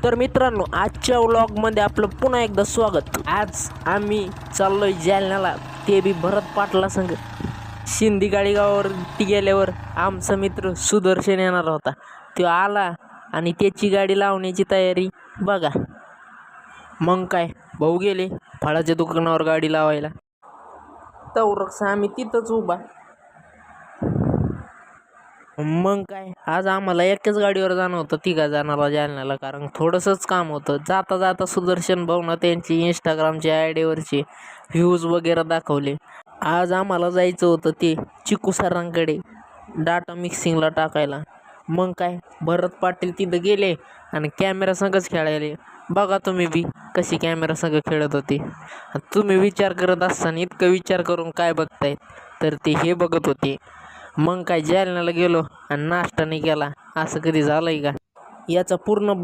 तर मित्रांनो, आजच्या व्लॉगमध्ये आपलं पुन्हा एकदा स्वागत. आज आम्ही चाललोय जालन्याला, ते बी भरत पाटला संग. शिंदी गाडी गावावरती गेल्यावर आमचा मित्र सुदर्शन येणार होता. तो आला आणि त्याची गाडी लावण्याची तयारी बघा. मग काय, भाऊ गेले फळाच्या दुकानावर गाडी लावायला. तवरक्स आम्ही तिथंच उभा. मग काय, आज आम्हाला एकाच गाडीवर जाणं होतं तिघा जणाला जालन्याला, कारण थोडंसंच काम होतं. जाता जाता सुदर्शन भाऊनं त्यांची इंस्टाग्रामच्या आयडीवरचे व्ह्यूज वगैरे दाखवले. आज आम्हाला जायचं होतं ते चिकू सरांकडे डाटा मिक्सिंगला टाकायला. मग काय, भरत पाटील तिथं गेले आणि कॅमेरा संगच खेळायले. बघा तुम्ही बी कशी कॅमेरा संग खेळत होते. तुम्ही विचार करत असताना इतकं विचार करून काय बघताय, तर ते हे बघत होते. मग काय, जालन्याला गेलो आणि नाश्ता नाही केला, असं कधी झालंय का? याचा पूर्ण